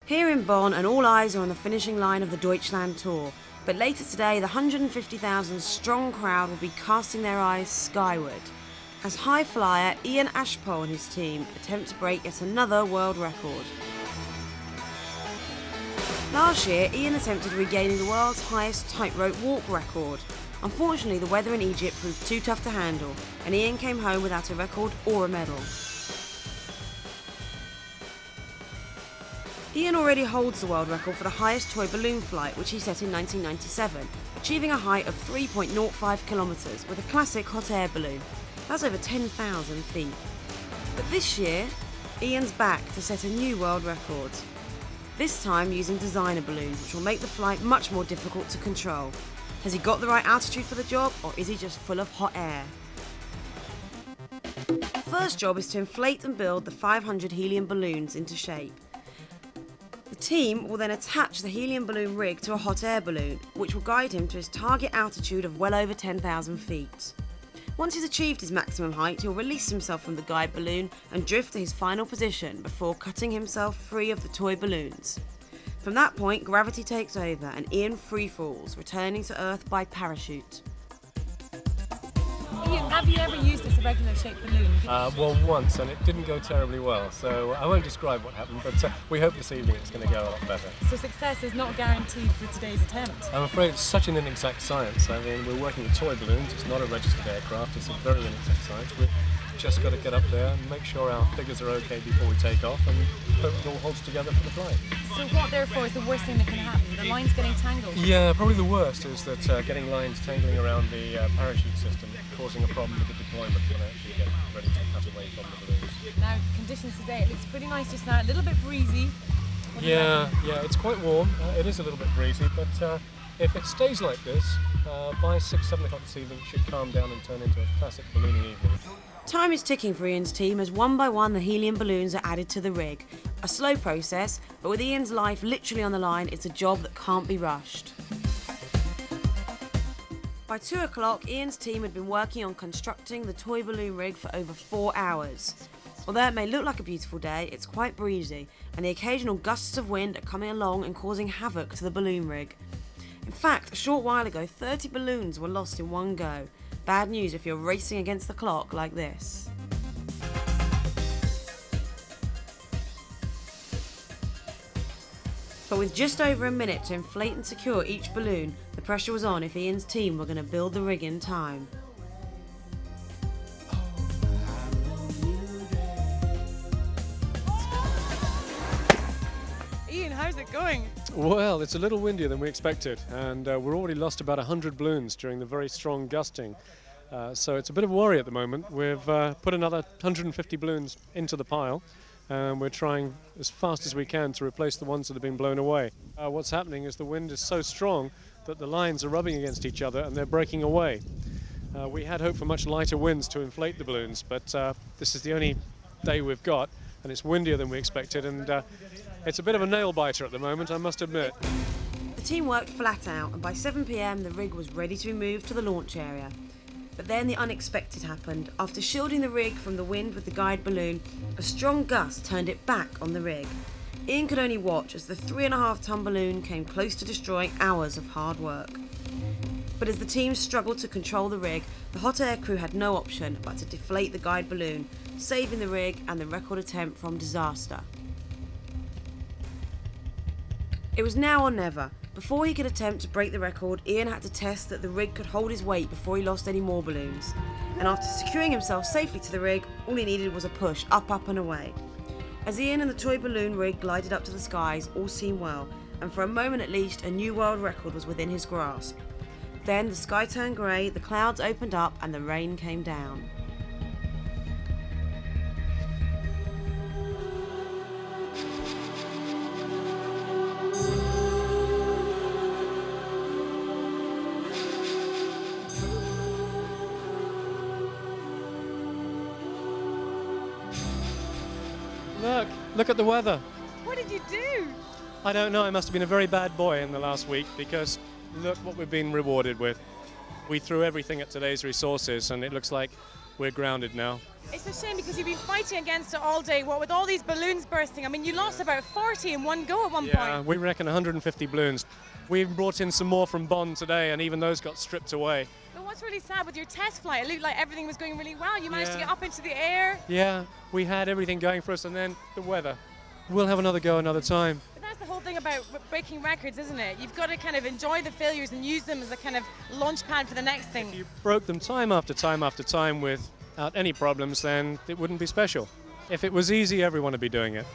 Here in Bonn, and all eyes are on the finishing line of the Deutschland Tour. But later today, the 150,000 strong crowd will be casting their eyes skyward as high flyer Ian Ashpole and his team attempt to break yet another world record. Last year, Ian attempted regaining the world's highest tightrope walk record. Unfortunately, the weather in Egypt proved too tough to handle, and Ian came home without a record or a medal. Ian already holds the world record for the highest toy balloon flight, which he set in 1997, achieving a height of 3.05 kilometres with a classic hot air balloon. That's over 10,000 feet. But this year, Ian's back to set a new world record. This time using designer balloons, which will make the flight much more difficult to control. Has he got the right altitude for the job, or is he just full of hot air? The first job is to inflate and build the 500 helium balloons into shape. The team will then attach the helium balloon rig to a hot air balloon, which will guide him to his target altitude of well over 10,000 feet. Once he's achieved his maximum height, he'll release himself from the guide balloon and drift to his final position before cutting himself free of the toy balloons. From that point, gravity takes over and Ian free falls, returning to Earth by parachute. Ian, have you ever used this irregular shaped balloon? Well, once, and it didn't go terribly well, so I won't describe what happened, but we hope this evening it's going to go a lot better. So success is not guaranteed for today's attempt? I'm afraid it's such an inexact science. I mean, we're working with toy balloons, it's not a registered aircraft, it's a very inexact science. We've just got to get up there and make sure our figures are okay before we take off and hope it all holds together for the flight. So what, therefore, is the worst thing that can happen? The lines getting tangled? Yeah, probably the worst is that getting lines tangling around the parachute system, causing a problem with the deployment when I actually get ready to cut away from the balloons. Now, conditions today, it looks pretty nice just now, a little bit breezy. Yeah, it's quite warm. It is a little bit breezy, but if it stays like this, by 6-7 o'clock this evening it should calm down and turn into a classic ballooning evening. Time is ticking for Ian's team as one by one the helium balloons are added to the rig. A slow process, but with Ian's life literally on the line, it's a job that can't be rushed. By 2 o'clock, Ian's team had been working on constructing the toy balloon rig for over 4 hours. Although it may look like a beautiful day, it's quite breezy, and the occasional gusts of wind are coming along and causing havoc to the balloon rig. In fact, a short while ago, 30 balloons were lost in one go. Bad news if you're racing against the clock like this. But with just over a minute to inflate and secure each balloon, the pressure was on if Ian's team were going to build the rig in time. Ian, how's it going? Well, it's a little windier than we expected, and we're already lost about 100 balloons during the very strong gusting. So it's a bit of a worry at the moment. We've put another 150 balloons into the pile, and we're trying as fast as we can to replace the ones that have been blown away. What's happening is the wind is so strong that the lines are rubbing against each other and they're breaking away. We had hoped for much lighter winds to inflate the balloons, but this is the only day we've got, and it's windier than we expected, and it's a bit of a nail-biter at the moment, I must admit. The team worked flat out, and by 7 p.m. the rig was ready to be moved to the launch area. But then the unexpected happened. After shielding the rig from the wind with the guide balloon, a strong gust turned it back on the rig. Ian could only watch as the 3.5-ton balloon came close to destroying hours of hard work. But as the team struggled to control the rig, the hot air crew had no option but to deflate the guide balloon, saving the rig and the record attempt from disaster. It was now or never. Before he could attempt to break the record, Ian had to test that the rig could hold his weight before he lost any more balloons. And after securing himself safely to the rig, all he needed was a push, up, up and away. As Ian and the toy balloon rig glided up to the skies, all seemed well, and for a moment at least, a new world record was within his grasp. Then the sky turned grey, the clouds opened up and the rain came down. Look at the weather. What did you do? I don't know, I must have been a very bad boy in the last week, because look what we've been rewarded with. We threw everything at today's resources, and it looks like we're grounded now. It's a shame because you've been fighting against it all day. What with all these balloons bursting? I mean, you lost about 40 in one go at one point. We reckon 150 balloons. We've brought in some more from Bonn today, and even those got stripped away. But what's really sad with your test flight, it looked like everything was going really well. You managed to get up into the air. Yeah, we had everything going for us, and then the weather. We'll have another go another time. But that's the whole thing about breaking records, isn't it? You've got to kind of enjoy the failures and use them as a kind of launch pad for the next thing. If you broke them time after time after time without any problems, then it wouldn't be special. If it was easy, everyone would be doing it.